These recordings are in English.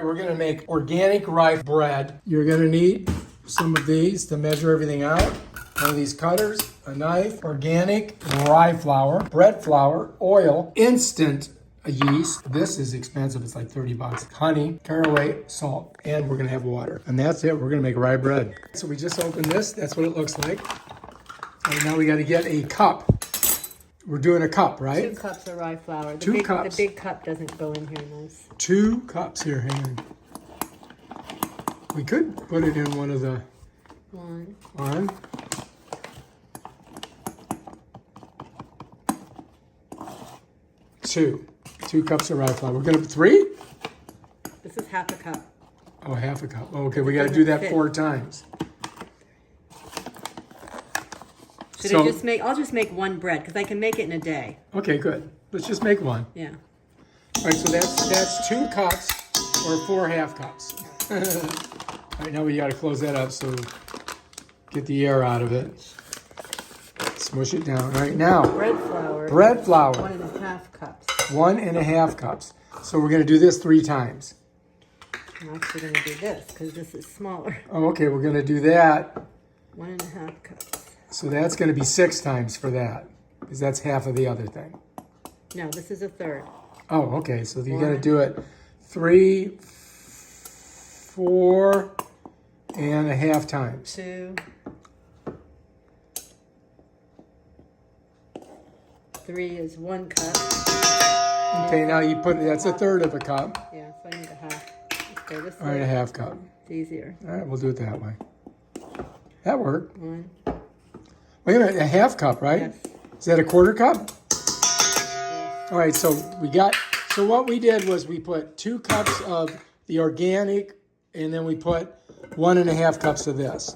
We're gonna make organic rye bread. You're gonna need some of these to measure everything out. One of these cutters, a knife, organic rye flour, bread flour, oil, instant yeast. This is expensive, it's like 30 bucks. Honey, caraway, salt, and we're gonna have water. And that's it, we're gonna make rye bread. So we just opened this, that's what it looks like. Right now we gotta get a cup. We're doing a cup, right? 2 cups of rye flour. Two cups. The big cup doesn't go in here nice. 2 cups here, hang on. We could put it in one of the... One. Two cups of rye flour. We're gonna put 3? This is half a cup. Oh, half a cup. Oh, okay, we gotta do that 4 times. Should I just make, I'll just make 1 bread because I can make it in a day. Okay, good. Let's just make 1. Yeah. All right, so that's 2 cups or 4 half cups. All right, now we gotta close that up so get the air out of it. Smush it down. All right, now. Bread flour. Bread flour. 1.5 cups. 1.5 cups. So we're gonna do this 3 times. I'm actually gonna do this because this is smaller. Oh, okay, we're gonna do that. 1.5 cups. So that's gonna be 6 times for that, because that's half of the other thing. No, this is a third. Oh, okay, so you gotta do it 3, 4.5 times. 2, 3 is 1 cup. Okay, now you put, that's a third of a cup. Yeah, so I need a half. Okay, this All right, a half cup. It's easier. All right, we'll do it that way. That worked. 1. Wait a minute, a half cup, right? Yes. Is that a quarter cup? Yes. All right, so what we did was we put 2 cups of the organic, and then we put 1.5 cups of this.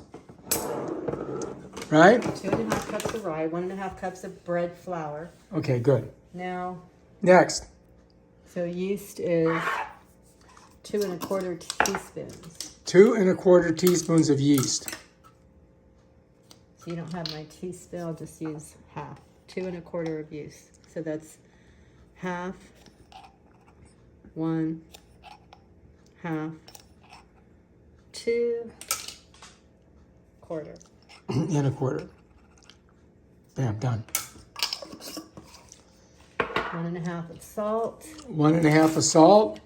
Right? 2.5 cups of rye, 1.5 cups of bread flour. Okay, good. Now, Next. so yeast is 2 1/4 teaspoons. 2 1/4 teaspoons of yeast. So you don't have my teaspoon, I'll just use half. 2 1/4 of yeast. So that's half, 1, half, 2, 1/4. And 1/4. Bam, done. 1.5 of salt. 1.5 of salt.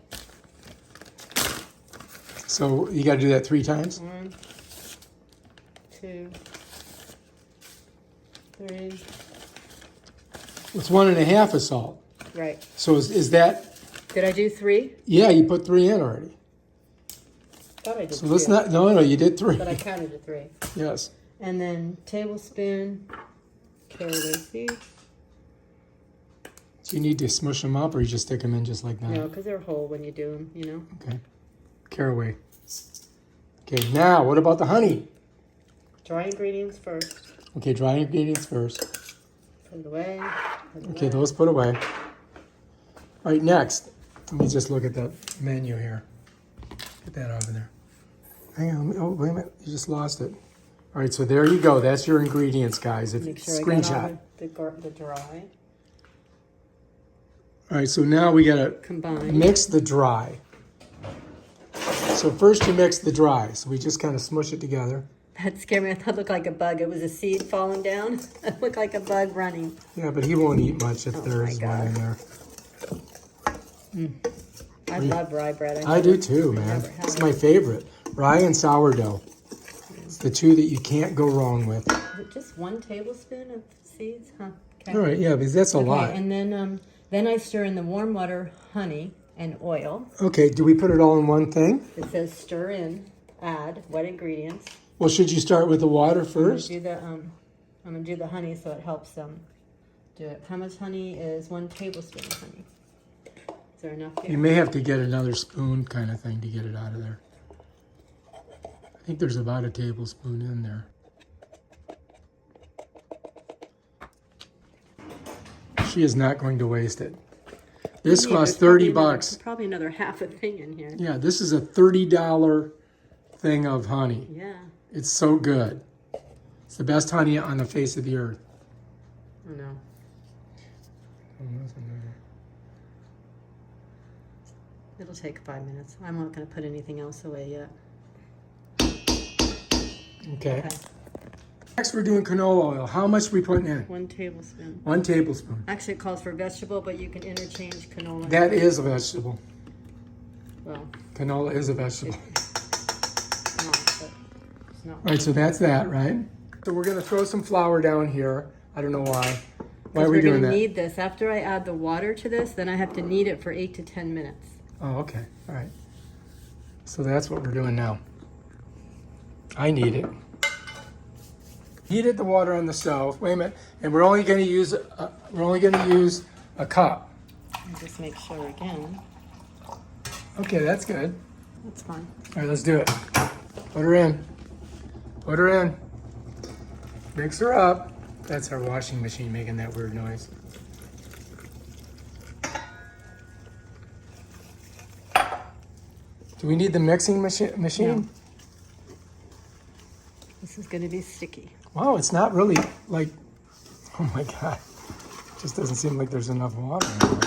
So you got to do that 3 times. 1, 2, 3. It's 1.5 of salt. Right. So is that? Did I do 3? Yeah, you put 3 in already. Thought I did So 2. let's not. No, you did 3. But I counted to 3. Yes. And then tablespoon caraway seeds. So you need to smush them up, or you just stick them in just like that. No, because they're whole when you do them, you know. Okay. Caraway. Okay. Now, what about the honey? Dry ingredients first. Okay, dry ingredients first. Put it away. Okay, those put away. All right, next. Let me just look at the menu here. Get that out of there. Hang on. Oh, wait a minute. You just lost it. All right, so there you go. That's your ingredients, guys. If Make sure screenshot. I got all the dry. All right, so now we gotta Combine. mix the dry. So first you mix the dry. So we just kind of smush it together. That scared me. I thought it looked like a bug. It was a seed falling down. It looked like a bug running. Yeah, but he won't eat much if Oh there my is one in there. I love rye bread. I do too, man. It's my favorite. Rye and sourdough. It's the 2 that you can't go wrong with. Is it just 1 tablespoon of seeds? Huh. Okay. All right, yeah, because that's a lot. And then I stir in the warm water, honey, and oil. Okay, do we put it all in one thing? It says stir in, add wet ingredients. Well, should you start with the water first? I'm gonna do the honey so it helps do it. How much honey is 1 tablespoon of honey? Is there enough here? You may have to get another spoon kind of thing to get it out of there. I think there's about a tablespoon in there. She is not going to waste it. This costs 30 bucks. Probably another half a thing in here. Yeah, this is a $30 thing of honey. Yeah. It's so good. It's the best honey on the face of the earth. I know. It'll take 5 minutes. I'm not going to put anything else away yet. Okay. Next, we're doing canola oil. How much are we putting in? 1 tablespoon. 1 tablespoon. Actually, it calls for vegetable, but you can interchange canola. That is a vegetable. Well, Canola is a vegetable. it's not, but it's not. All right, so that's that, right? So we're going to throw some flour down here. I don't know why. Why are we doing that? We're going to knead this. After I add the water to this, then I have to knead it for 8 to 10 minutes. Oh, okay. All right. So that's what we're doing now. I knead it. Heated the water on the stove. Wait a minute. And we're only going to use a cup. And just make sure again. Okay, that's good. That's fine. All right, let's do it. Put her in. Put her in. Mix her up. That's our washing machine making that weird noise. Do we need the mixing machine? No. This is going to be sticky. Wow, it's not really like, oh my God. It just doesn't seem like there's enough water in there.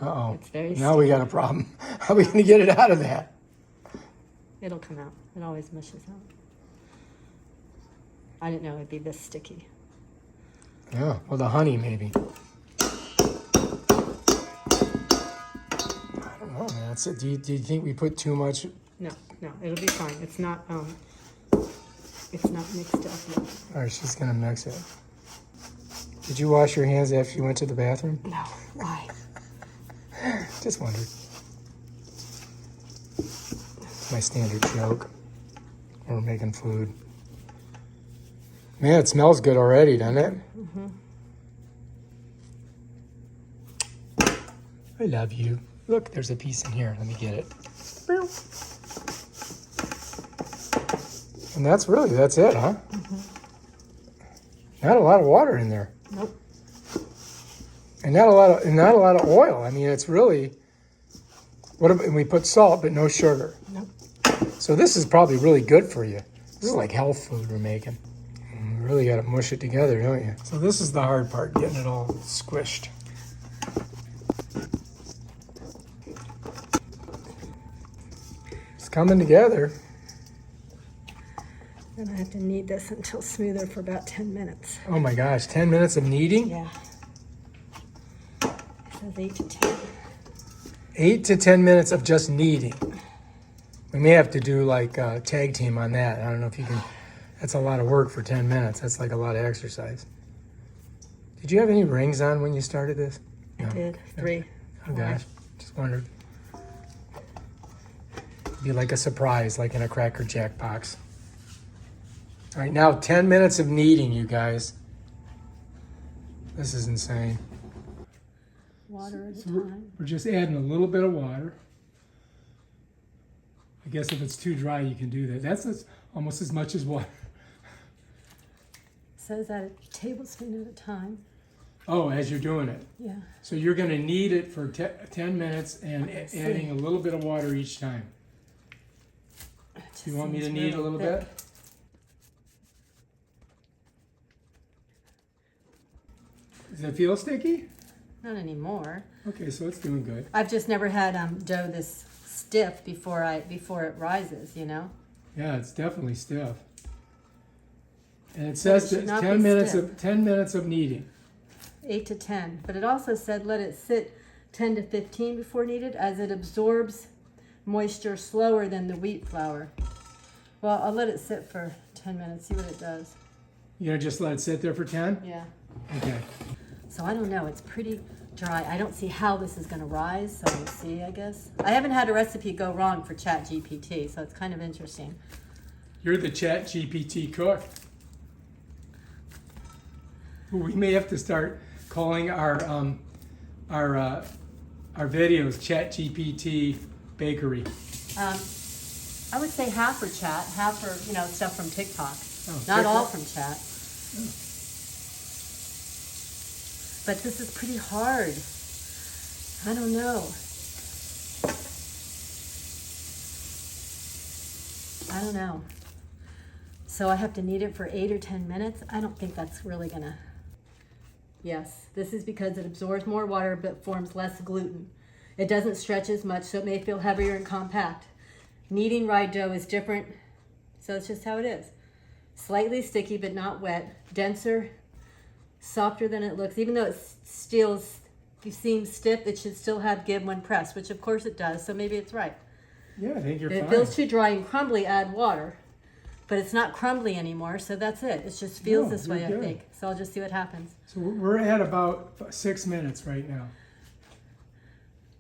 Uh-oh. It's very Now we got a problem. How are we going to get it out of that? It'll come out. It always mushes out. I didn't know it'd be this sticky. Yeah, well, the honey maybe. I don't know, man. Do you think we put too much? No, it'll be fine. It's not mixed up yet. All right, she's going to mix it. Did you wash your hands after you went to the bathroom? No, why? Just wondered. My standard joke. We're making food. Man, it smells good already, doesn't it? Mm-hmm. I love you. Look, there's a piece in here. Let me get it. And that's it, huh? Mm-hmm. Not a lot of water in there. Nope. And not a lot of oil. I mean, it's really, and we put salt, but no sugar. Nope. So this is probably really good for you. This is like health food we're making. You really got to mush it together, don't you? So this is the hard part, getting it all squished. It's coming together. Then I have to knead this until smoother for about 10 minutes. Oh my gosh, 10 minutes of kneading? Yeah. It says 8 to 10. 8 to 10 minutes of just kneading. We may have to do like a tag team on that. I don't know if you can. That's a lot of work for 10 minutes. That's like a lot of exercise. Did you have any rings on when you started this? I did. 3. Oh gosh, just wondered. It'd be like a surprise, like in a Cracker Jack box. All right, now 10 minutes of kneading, you guys. This is insane. Water at a So time. we're just adding a little bit of water. I guess if it's too dry, you can do that. That's almost as much as water. It says that a tablespoon at a time. Oh, as you're doing it. Yeah. So you're going to knead it for 10 minutes and see. adding a little bit of water each time. You want me to knead a little bit? Does it feel sticky? Not anymore. Okay, so it's doing good. I've just never had dough this stiff before it rises, you know? Yeah, it's definitely stiff. And it says should that not 10 be minutes stiff. 10 minutes of kneading. 8 to 10. But it also said let it sit 10 to 15 before kneaded, as it absorbs moisture slower than the wheat flour. Well, I'll let it sit for 10 minutes, see what it does. You're going to just let it sit there for 10? Yeah. Okay. So I don't know, it's pretty dry. I don't see how this is going to rise, so we'll see, I guess. I haven't had a recipe go wrong for ChatGPT, so it's kind of interesting. You're the ChatGPT cook. We may have to start calling our videos ChatGPT Bakery. I would say half for chat, half for, stuff from TikTok. Oh, Not TikTok? all from chat. But this is pretty hard. I don't know. So I have to knead it for 8 or 10 minutes. I don't think that's really gonna. Yes, this is because it absorbs more water but forms less gluten. It doesn't stretch as much, so it may feel heavier and compact. Kneading rye dough is different, so it's just how it is. Slightly sticky, but not wet. Denser, softer than it looks. Even though it seems stiff, it should still have give when pressed, which of course it does, so maybe it's right. Yeah, I think you're If fine. it feels too dry and crumbly, add water. But it's not crumbly anymore, so that's it. It just feels No, this way, you're I good. think. So I'll just see what happens. So we're at about 6 minutes right now.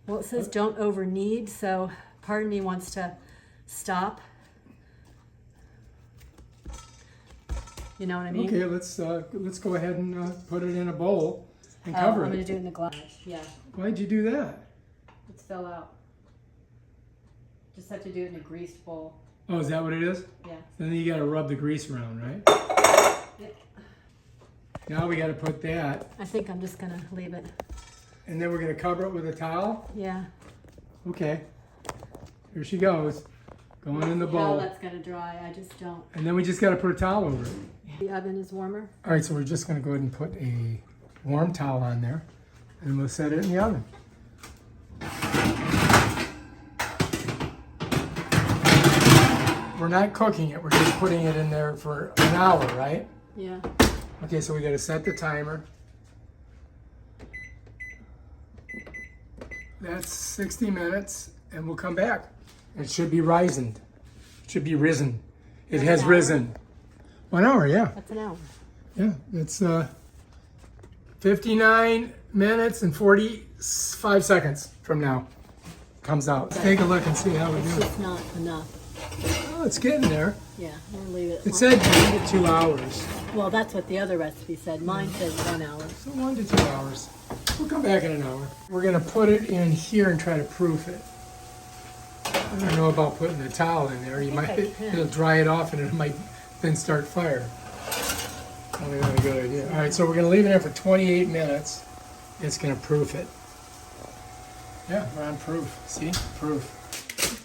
Well, it says don't over knead, so part of me wants to stop. You know what I mean? Okay, let's go ahead and put it in a bowl and Oh, cover I'm going it. to do it in the glass. Yeah, Why'd you do that? it fell out. Just have to do it in a greased bowl. Oh, is that what it is? Yeah. Then you got to rub the grease around, right? Yep. Now we got to put that, I think I'm just going to leave it. and then we're going to cover it with a towel. Yeah. Okay. Here she goes, going in the How bowl. that's going to dry, I just don't. And then we just got to put a towel over it. The oven is warmer. All right, so we're just going to go ahead and put a warm towel on there, and we'll set it in the oven. We're not cooking it, we're just putting it in there for an hour, right? Yeah. Okay, so we got to set the timer. That's 60 minutes, and we'll come back. It should be rising. It should be risen. It has risen. 1 hour, yeah. That's an hour. Yeah, it's 59 minutes and 45 seconds from now. Comes out. Let's take a look and see how we It's do. just not enough. Oh, it's getting there. Yeah, I'm gonna leave it. It said 1 to 2 hours. Well, that's what the other recipe said. Mine says 1 hour. So 1 to 2 hours. We'll come back in an hour. We're gonna put it in here and try to proof it. I don't know about putting a towel in there. You might, I can. it'll dry it off and it might then start fire. Probably not a good idea. All right, so we're gonna leave it in for 28 minutes. It's gonna proof it. Yeah, we're on proof. See, proof.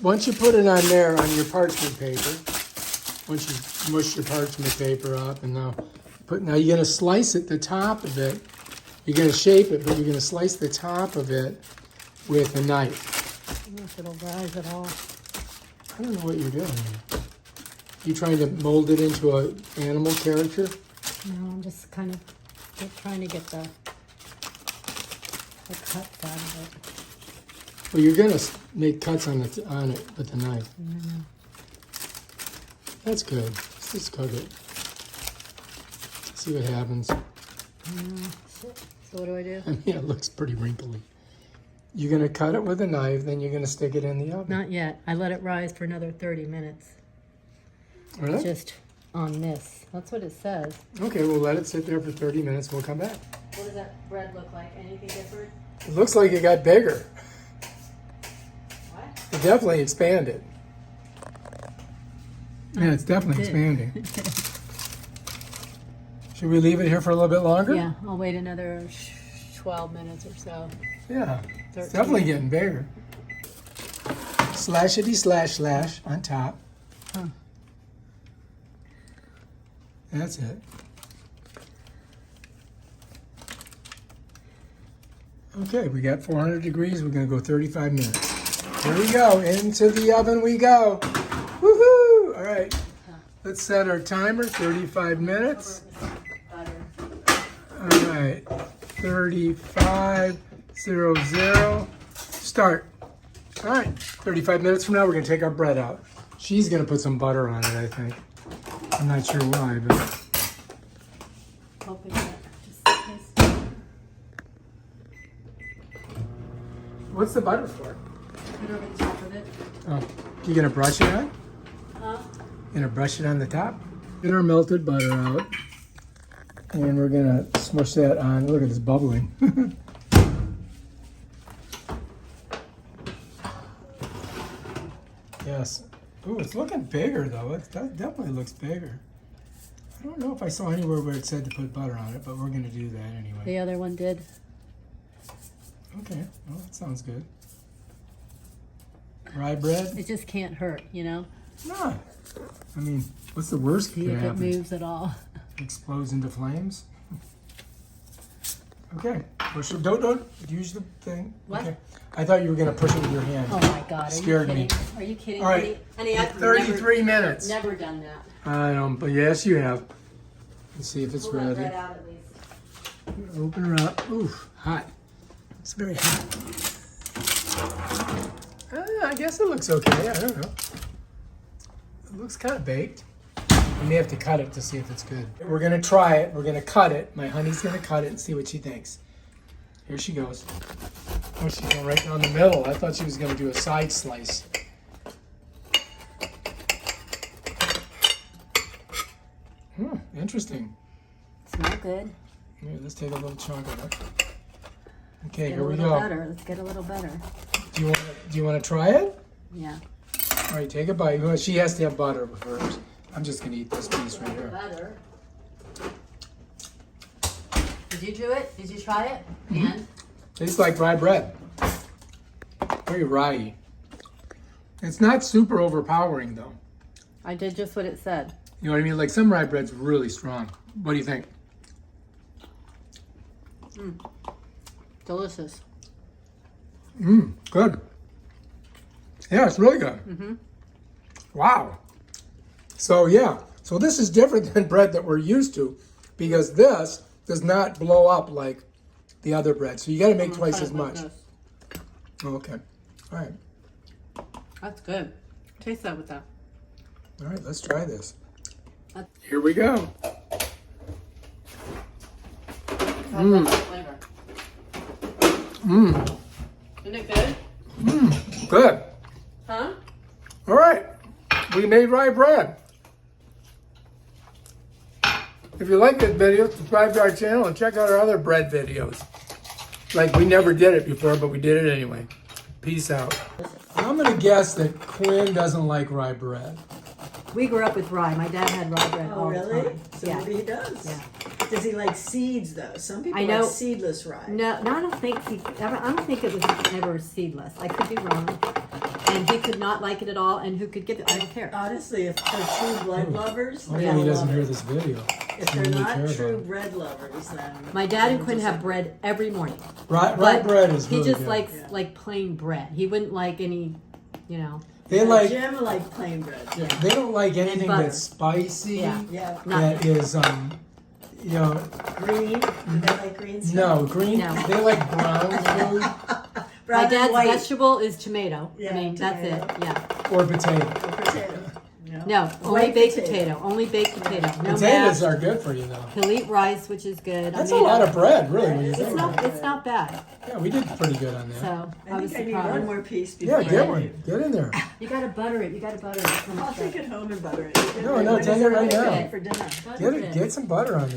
Once you put it on there on your parchment paper, once you mush your parchment paper up, and now you're gonna slice it, the top of it. You're gonna shape it, but you're gonna slice the top of it with a knife. I don't know if it'll rise at all. I don't know what you're doing here. You trying to mold it into an animal character? No, I'm just kind of trying to get the cuts out of it. Well, you're gonna make cuts on it with the knife. That's good. Let's just cook it. See what happens. Shit. So what do I do? I mean, it looks pretty wrinkly. You're gonna cut it with a knife, then you're gonna stick it in the oven. Not yet. I let it rise for another 30 minutes. Really? Just on this. That's what it says. Okay, we'll let it sit there for 30 minutes. We'll come back. What does that bread look like? Anything different? It looks like it got bigger. What? It definitely expanded. Yeah, it's definitely It did. expanding. Should we leave it here for a little bit longer? Yeah, I'll wait another 12 minutes or so. Yeah, 13. it's definitely getting bigger. Slashity slash slash on top. Huh. That's it. Okay, we got 400 degrees. We're gonna go 35 minutes. Here we go. Into the oven we go. Woohoo! All right. Let's set our timer. 35 minutes. All right. 35:00. Start. All right. 35 minutes from now, we're gonna take our bread out. She's gonna put some butter on it, I think. I'm not sure why, but Hoping that just in case. what's the butter for? Put it over the top of it. Oh, you gonna brush it on? Huh? Gonna brush it on the top. Get our melted butter out, and we're gonna smush that on. Look at this bubbling. Yes. Ooh, it's looking bigger though. That definitely looks bigger. I don't know if I saw anywhere where it said to put butter on it, but we're gonna do that anyway. The other one did. Okay. Well, that sounds good. Rye bread? It just can't hurt, you know? No. I mean, what's the worst that See can if it happen? moves at all. Explodes into flames. Okay. Push it. Don't use the thing. What? Okay. I thought you were gonna push it with your hand. Oh my God! Are Scared you me. kidding? Are you kidding? All right. Honey, I've 33 minutes. never done that. I don't, but yes, you have. Let's see if it's Pull that ready. bread out at least. Open her up. Ooh, hot. It's very hot. I guess it looks okay. I don't know. It looks kind of baked. We may have to cut it to see if it's good. We're gonna try it. We're gonna cut it. My honey's gonna cut it and see what she thinks. Here she goes. Oh, she's going right down the middle. I thought she was gonna do a side slice. Interesting. Smell good. Here, let's take a little chunk of it. Okay, Get here a we little go. better. Let's get a little better. Do you want to try it? Yeah. All right, take a bite. Well, she has to have butter first. I'm just gonna eat this piece right here. Butter. Did you do it? Did you try it? Mm-hmm. And Tastes like rye bread. Very rye. It's not super overpowering though. I did just what it said. You know what I mean? Like some rye bread's really strong. What do you think? Delicious. Good. Yeah, it's really good. Mm-hmm. Wow. So yeah, so this is different than bread that we're used to because this does not blow up like the other bread. So you got to make twice as much. Oh, okay. All right. That's good. Taste that with that. All right, let's try this. Here we go. Flavor. Isn't it good? Good. Huh? All right. We made rye bread. If you like this video, subscribe to our channel and check out our other bread videos. Like we never did it before, but we did it anyway. Peace out. I'm going to guess that Quinn doesn't like rye bread. We grew up with rye. My dad had rye bread all the really? time. So Yeah. maybe he does. Yeah. Does he like seeds though? Some people I know. like seedless rye. No, I don't think I don't think it was ever seedless. I could be wrong. And he could not like it at all. And who could give it? I don't care. Honestly, if they're true blood lovers, Hopefully they'll he doesn't love hear it. this video. If He they're really not care true about it. bread lovers, then My dad and then Quinn just- have bread every morning. Rye But bread is he really just good. likes Yeah. like plain bread. He wouldn't like any, you know. They like. Jim like plain bread. Yeah. They don't like anything butter. that's spicy. Yeah. Yeah. That is you know, Green. Do they like green stuff? no green. No. They like brown food Brown My and dad's white. vegetable is tomato. I Yeah, mean, that's it. tomato. Yeah. or potato. Or potato. No, only White baked potato. potato. Only baked potato. No Potatoes mash. are good for you though. He'll eat rice, which is good. That's a lot of bread, really. When you It's think about it. It's not bad. Yeah, we did pretty good on that. So I was think I need one surprised. more piece before Yeah, I get leave. one. Get in there. You gotta butter it. You gotta butter it. So much I'll take better. it home and butter it. No, take it right now. For dinner. Butter Get it. Get some butter on there.